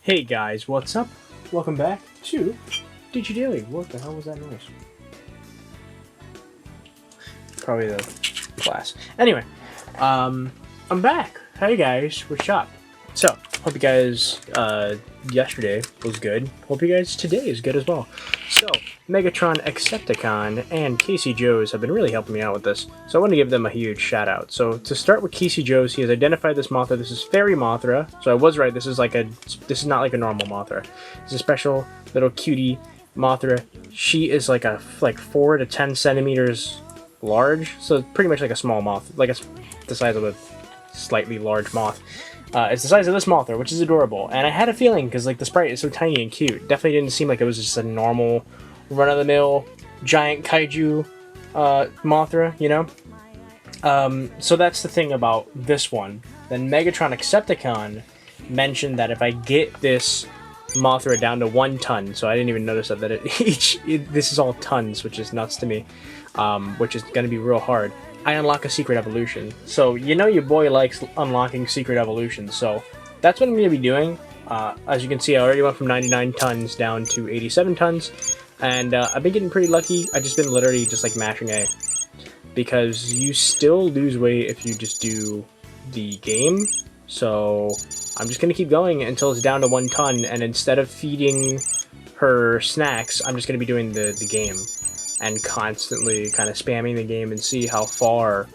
Hey guys, what's up? Welcome back to DigiDaily. What the hell was that noise? Probably the glass. Anyway, I'm back. Hey guys, what's up? So, hope you guys yesterday was good. Hope you guys today is good as well. So, Megatron, Accepticon, and Casey Joes have been really helping me out with this, so I want to give them a huge shout out. So, to start with Casey Joes, he has identified this Mothra. This is Fairy Mothra. So I was right. This is not like a normal Mothra. It's a special little cutie Mothra. She is like 4 to 10 centimeters large, so it's pretty much like a small moth, like the size of a slightly large moth. It's the size of this Mothra, which is adorable, and I had a feeling because like the sprite is so tiny and cute. Definitely didn't seem like it was just a normal, run-of-the-mill giant kaiju Mothra, you know. So that's the thing about this one. Then Megatron Accepticon mentioned that if I get this Mothra down to 1 ton, so I didn't even notice that this is all tons, which is nuts to me, which is going to be real hard. I unlock a secret evolution. So, you know your boy likes unlocking secret evolutions, so that's what I'm going to be doing. As you can see, I already went from 99 tons down to 87 tons, and I've been getting pretty lucky. I've just been literally just like mashing A, because you still lose weight if you just do the game, so I'm just going to keep going until it's down to 1 ton, and instead of feeding her snacks, I'm just going to be doing the game and constantly kind of spamming the game and see how far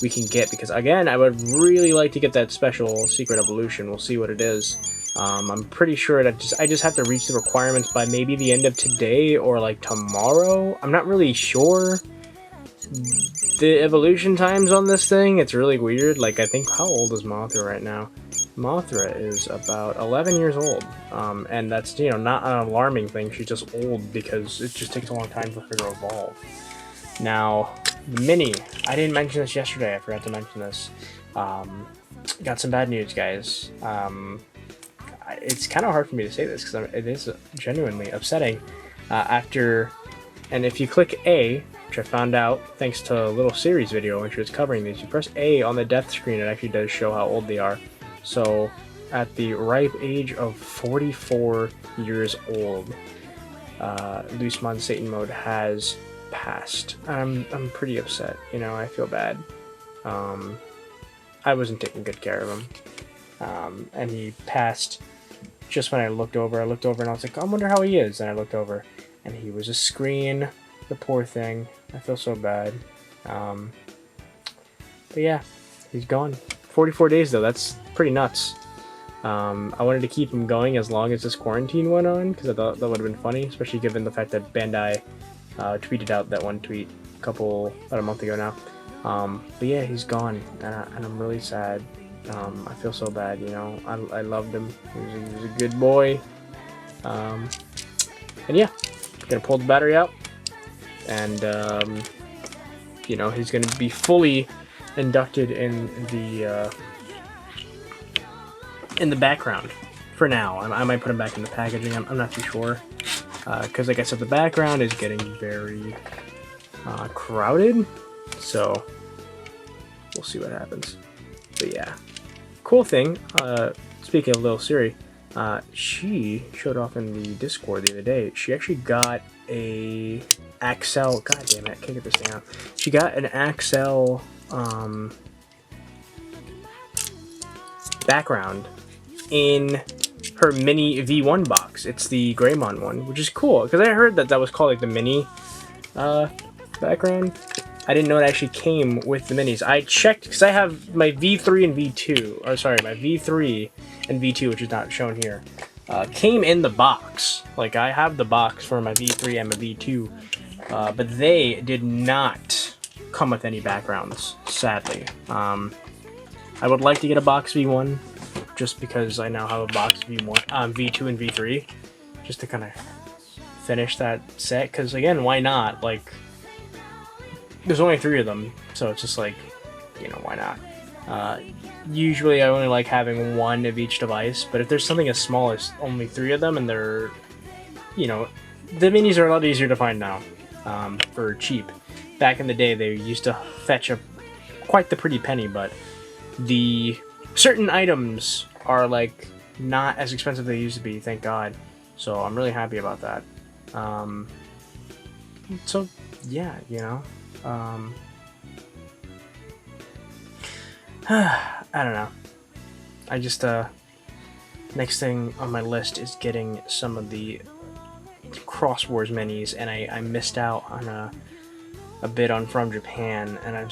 we can get, because again, I would really like to get that special secret evolution. We'll see what it is. I'm pretty sure that I just have to reach the requirements by maybe the end of today or like tomorrow. I'm not really sure the evolution times on this thing. It's really weird. Like, I think, how old is Mothra right now? Mothra is about 11 years old, and that's, you know, not an alarming thing. She's just old because it just takes a long time for her to evolve. Now, the Mini, I didn't mention this yesterday. I forgot to mention this. Got some bad news, guys. It's kind of hard for me to say this because it is genuinely upsetting. And if you click A, which I found out thanks to a little series video when she was covering these, you press A on the death screen, it actually does show how old they are. So, at the ripe age of 44 years old, Loose Satan mode has passed. I'm pretty upset, you know, I feel bad. I wasn't taking good care of him. And he passed just when I looked over. And I was like, I wonder how he is. And I looked over, and he was a screen. The poor thing. I feel so bad. But yeah, he's gone. 44 days though, that's pretty nuts. I wanted to keep him going as long as this quarantine went on, because I thought that would have been funny, especially given the fact that Bandai tweeted out that one tweet about a month ago now. But yeah, he's gone, and I'm really sad. I feel so bad, you know. I loved him. He was a good boy. And yeah, gonna pull the battery out, and you know, he's gonna be fully inducted in the background for now. I might put him back in the packaging. I'm not too sure, because like I said, the background is getting very crowded, so we'll see what happens. But yeah, cool thing, speaking of Lil Siri, she showed off in the Discord the other day. She actually got a Axel, god damn it, I can't get this thing out. She got an Axel background in her mini V1 box. It's the Greymon one, which is cool, because I heard that was called like the mini background. I didn't know it actually came with the minis. I checked, because I have my V3 and V2, or sorry, my V3 and V2, which is not shown here, came in the box. Like, I have the box for my V3 and my V2, but they did not come with any backgrounds, sadly. I would like to get a box V1, just because I now have a box V1, V2 and V3, just to kind of finish that set, because again, why not? Like, there's only 3 of them, so it's just like, you know, why not? Usually I only like having 1 of each device, but if there's something as small as only 3 of them, and they're, you know, the minis are a lot easier to find now, for cheap. Back in the day, they used to fetch quite the pretty penny, but the certain items are like not as expensive as they used to be, thank God. So I'm really happy about that. So yeah, you know, I don't know. I just next thing on my list is getting some of the Cross Wars minis, and I missed out on a bit on From Japan, and I'm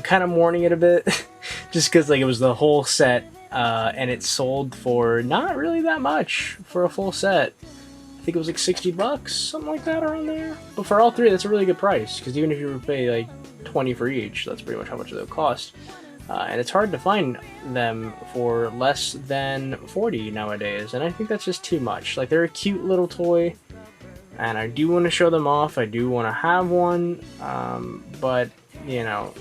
kind of mourning it a bit, just because like it was the whole set, and it sold for not really that much for a full set. I think it was like $60, something like that around there. But for all three, that's a really good price, because even if you were to pay like 20 for each, that's pretty much how much they'll cost. And it's hard to find them for less than 40 nowadays, and I think that's just too much. Like, they're a cute little toy, and I do want to show them off. I do want to have one, but you know,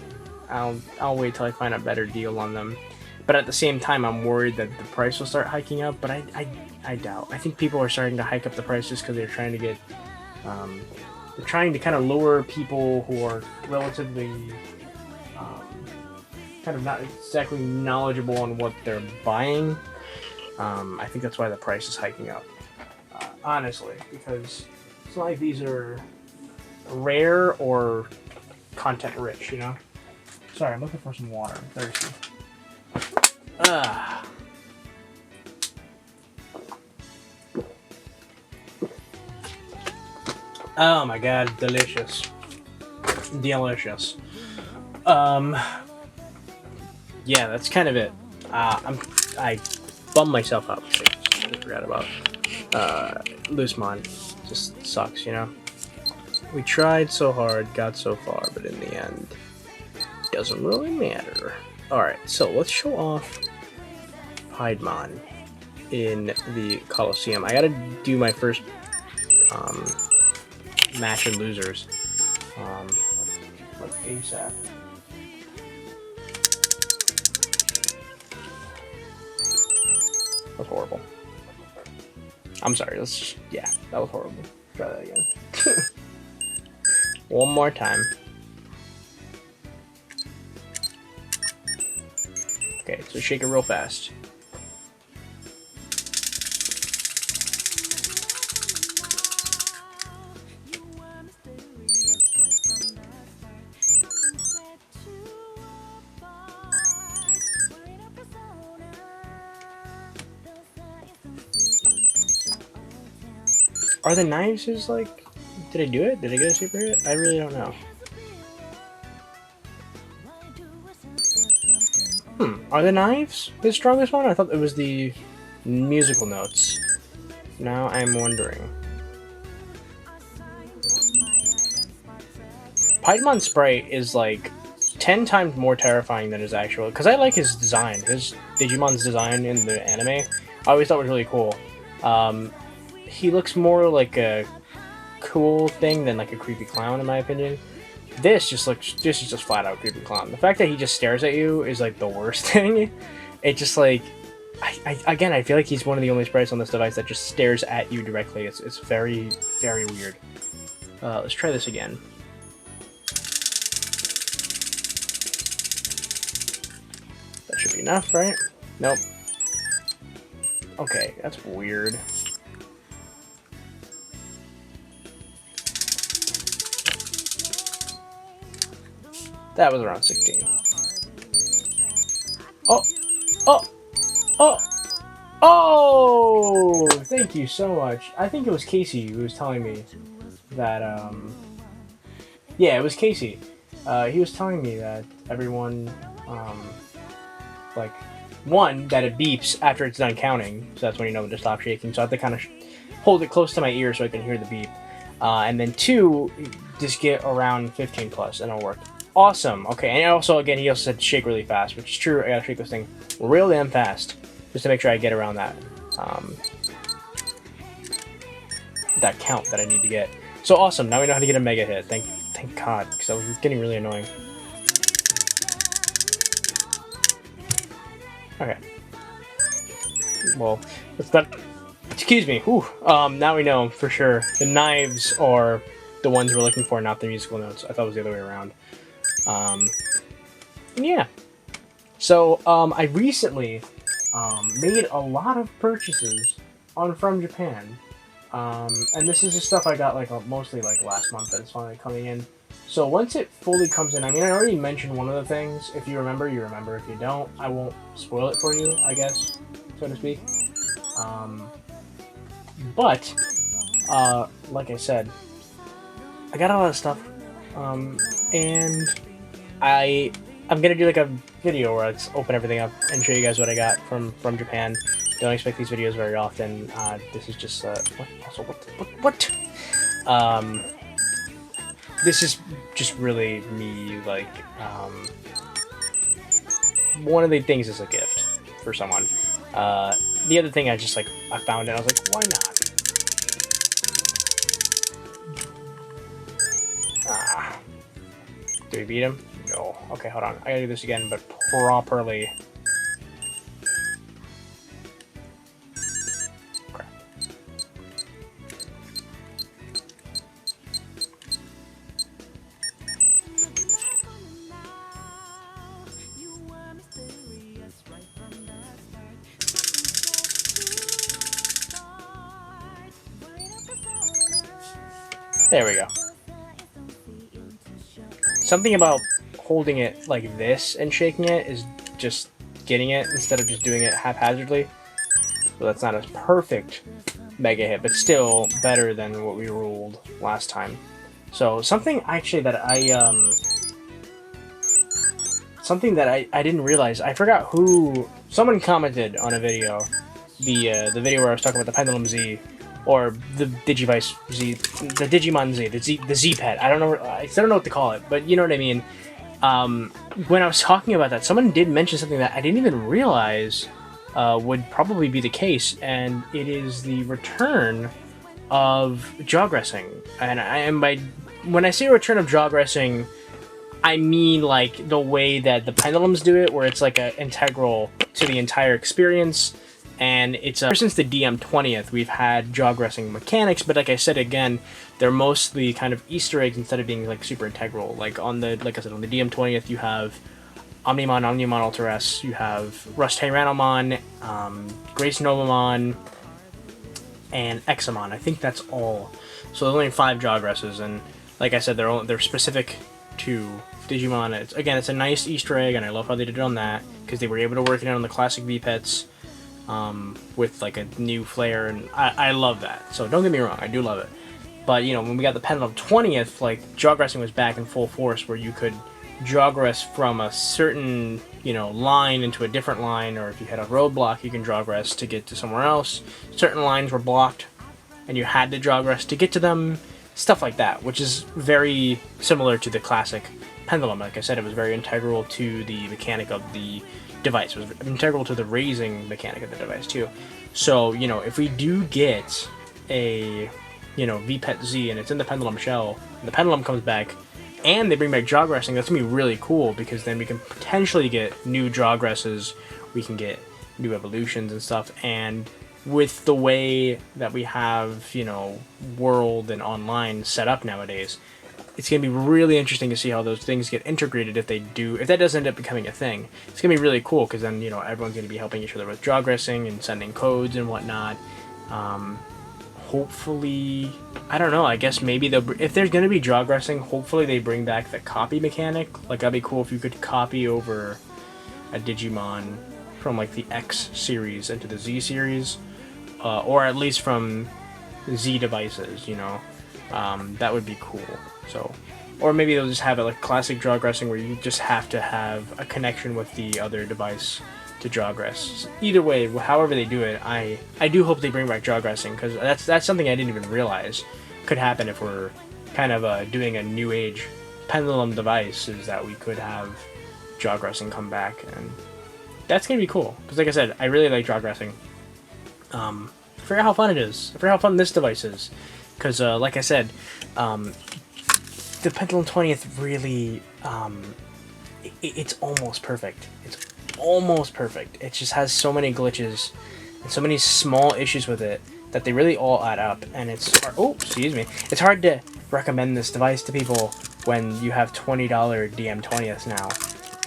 I'll wait till I find a better deal on them. But at the same time, I'm worried that the price will start hiking up. But I doubt. I think people are starting to hike up the price just because they're trying to get, they're trying to kind of lure people who are relatively, kind of not exactly knowledgeable on what they're buying. I think that's why the price is hiking up. Honestly, because it's not like these are rare or content rich, you know? Sorry, I'm looking for some water. I'm thirsty. Oh my god, delicious. Delicious. Yeah, that's kind of it. I bummed myself out. I forgot about Loosemon. Just sucks, you know? We tried so hard, got so far, but in the end, doesn't really matter. Alright, so let's show off Piedmon in the Coliseum. I gotta do my first match in losers. Like ASAP. That was horrible. I'm sorry, yeah, that was horrible. Try that again. One more time. Okay, so shake it real fast. Are the knives his, like... Did I do it? Did I get a super hit? I really don't know. Are the knives his strongest one? I thought it was the musical notes. Now I'm wondering. Piedmon Sprite is like 10 times more terrifying than his actual... Because I like his design. His Digimon's design in the anime, I always thought was really cool. He looks more like a cool thing than like a creepy clown, in my opinion. This is just flat out creepy clown. The fact that he just stares at you is like the worst thing. It just like, again, I feel like he's one of the only sprites on this device that just stares at you directly. It's very, very weird. Let's try this again. That should be enough, right? Nope. Okay, that's weird. That was around 16. Oh! Oh! Oh! Oh! Thank you so much. I think it was Casey who was telling me that, yeah, it was Casey. He was telling me that everyone, like, one, that it beeps after it's done counting, so that's when you know to stop shaking, so I have to kind of hold it close to my ear so I can hear the beep. And then two, just get around 15 plus and it'll work. Awesome. Okay, and also, again, he also said shake really fast, which is true. I gotta shake this thing real damn fast just to make sure I get around that that count that I need to get. So awesome. Now we know how to get a mega hit. Thank God, because that was getting really annoying. Okay. Well, it's not. Excuse me. Whew. Now we know for sure the knives are the ones we're looking for, not the musical notes. I thought it was the other way around. Yeah. So, I recently made a lot of purchases on From Japan. And this is just stuff I got like mostly like last month that is finally coming in. So once it fully comes in, I mean, I already mentioned one of the things. If you remember, you remember. If you don't, I won't spoil it for you, I guess, so to speak. But like I said, I got a lot of stuff, and I'm gonna do like a video where I open everything up and show you guys what I got from Japan. Don't expect these videos very often. This is just what? This is just really me, like, one of the things is a gift for someone. The other thing I found it, I was like, why not? Did we beat him? No. Okay, hold on. I gotta do this again, but properly. Crap. There we go. Something about holding it like this and shaking it is just getting it instead of just doing it haphazardly. So that's not a perfect mega hit, but still better than what we ruled last time. So something actually that I didn't realize, I forgot who, someone commented on a video, the video where I was talking about the Pendulum Z, or the Digivice Z, the Digimon Z, the Z-Pet. I don't know what to call it, but you know what I mean. When I was talking about that, someone did mention something that I didn't even realize would probably be the case, and it is the return of jawgressing. And when I say return of jawgressing, I mean like the way that the pendulums do it, where it's like an integral to the entire experience. And it's ever since the DM20th, we've had jawgressing mechanics, but like I said again, they're mostly kind of Easter eggs instead of being like super integral. Like on the DM20th, you have Omnimon Ultra S, you have Rust Tyrannomon, Grace Novamon, and Examon. I think that's all. So there's only 5 jawgresses, and like I said, they're specific to Digimon. It's a nice Easter egg, and I love how they did it on that because they were able to work it out on the classic V-Pets. With like a new flair, and I love that. So don't get me wrong, I do love it. But you know, when we got the Pendulum 20th, like jawgressing was back in full force, where you could jawgress from a certain, you know, line into a different line, or if you had a roadblock, you can jawgress to get to somewhere else. Certain lines were blocked, and you had to jawgress to get to them. Stuff like that, which is very similar to the classic Pendulum. Like I said, it was very integral to the mechanic of the device. It was integral to the raising mechanic of the device too. So, you know, if we do get a, you know, V-Pet Z and it's in the Pendulum shell, and the Pendulum comes back, and they bring back jawgressing, that's gonna be really cool, because then we can potentially get new jawgresses, we can get new evolutions and stuff, and with the way that we have, you know, World and Online set up nowadays, it's going to be really interesting to see how those things get integrated if that does end up becoming a thing. It's going to be really cool, because then, you know, everyone's going to be helping each other with jawgressing and sending codes and whatnot. Hopefully, I don't know, I guess maybe if there's going to be jawgressing, hopefully they bring back the copy mechanic. Like, that'd be cool if you could copy over a Digimon from, like, the X series into the Z series, or at least from Z devices, you know. That would be cool. So, or maybe they'll just have it like classic jawgressing, where you just have to have a connection with the other device to jawgress. Either way, however they do it, I do hope they bring back jawgressing, because that's something I didn't even realize could happen if we're kind of doing a new age Pendulum device, is that we could have jawgressing come back, and that's gonna be cool. Because like I said, I really like jawgressing. I forget how fun it is. I forget how fun this device is. Because, like I said, the Pendulum 20th really, it's almost perfect. It's almost perfect. It just has so many glitches and so many small issues with it that they really all add up. And it's hard to recommend this device to people when you have $20 DM20th now.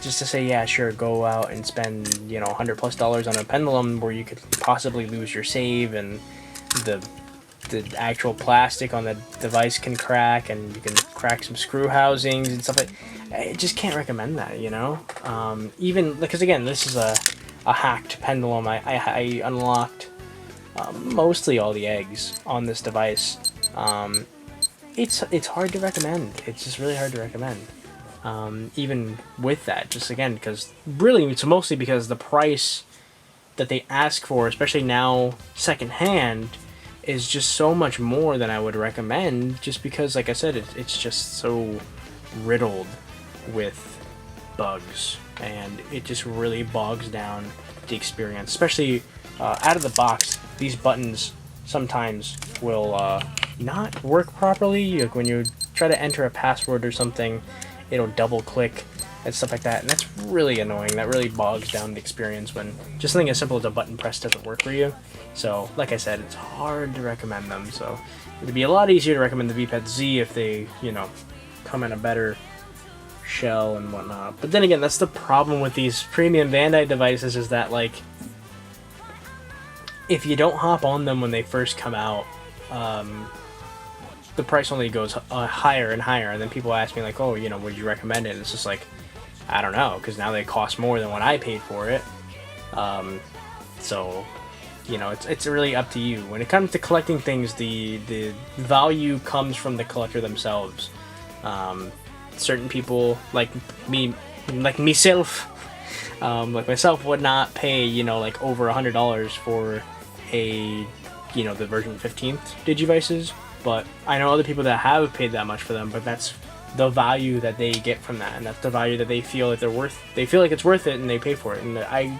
just to say, yeah, sure, go out and spend, you know, $100+ on a pendulum where you could possibly lose your save, and the actual plastic on the device can crack, and you can crack some screw housings and stuff like. I just can't recommend that, you know. Even because again, this is a hacked pendulum. I unlocked mostly all the eggs on this device. It's hard to recommend. It's just really hard to recommend. Even with that, just again, because really it's mostly because the price that they ask for, especially now secondhand, is just so much more than I would recommend, just because, like I said, it's just so riddled with bugs, and it just really bogs down the experience. Especially out of the box, these buttons sometimes will not work properly. Like when you try to enter a password or something, it'll double click and stuff like that, and that's really annoying. That really bogs down the experience when just something as simple as a button press doesn't work for you. So like I said, it's hard to recommend them. So it'd be a lot easier to recommend the VPET Z if they, you know, come in a better shell and whatnot. But then again, that's the problem with these premium Bandai devices, is that, like, if you don't hop on them when they first come out, the price only goes higher and higher, and then people ask me, like, oh, you know, would you recommend it? And it's just like, I don't know, because now they cost more than what I paid for it. So, you know, it's really up to you. When it comes to collecting things, the value comes from the collector themselves. Certain people, like me, like myself, would not pay, you know, like over $100 for a, you know, the version 15th Digivices. But I know other people that have paid that much for them, but that's the value that they get from that, and that's the value that they feel like they feel like it's worth it, and they pay for it. And I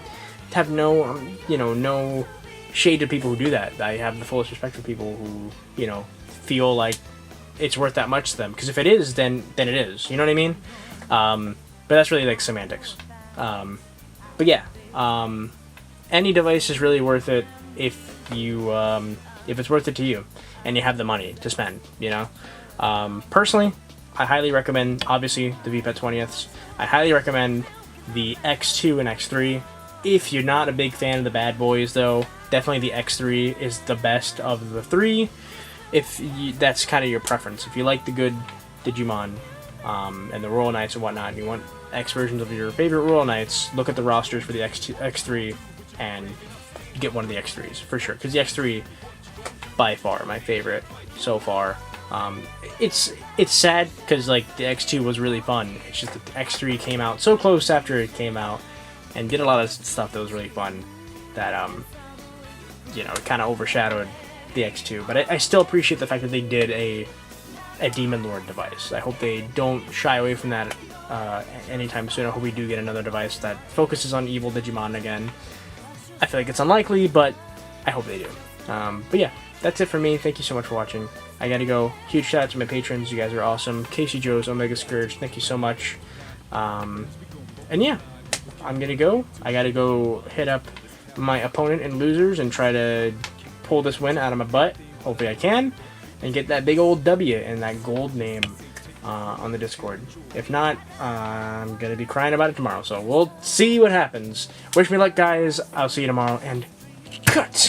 have no, you know, no shade to people who do that. I have the fullest respect for people who, you know, feel like it's worth that much to them, because if it is, then it is, you know what I mean? But that's really like semantics. But yeah, any device is really worth it if you, if it's worth it to you and you have the money to spend, you know? Personally, I highly recommend, obviously, the VPET 20ths. I highly recommend the X2 and X3. If you're not a big fan of the bad boys, though, definitely the X3 is the best of the three. If that's kind of your preference. If you like the good Digimon and the Royal Knights and whatnot, and you want X versions of your favorite Royal Knights, look at the rosters for the X2, X3 and get one of the X3s for sure. Because the X3, by far, my favorite so far. It's sad because, like, the X2 was really fun. It's just that the X3 came out so close after it came out and did a lot of stuff that was really fun that, you know, it kind of overshadowed the X2. But I still appreciate the fact that they did a Demon Lord device. I hope they don't shy away from that anytime soon. I hope we do get another device that focuses on evil Digimon again. I feel like it's unlikely, but I hope they do. But yeah, that's it for me. Thank you so much for watching. I gotta go. Huge shout out to my patrons. You guys are awesome. Casey Joe's, Omega Scourge, thank you so much. And yeah, I'm gonna go. I gotta go hit up my opponent and losers and try to pull this win out of my butt. Hopefully I can. And get that big old W and that gold name on the Discord. If not, I'm gonna be crying about it tomorrow. So we'll see what happens. Wish me luck, guys. I'll see you tomorrow, and cut!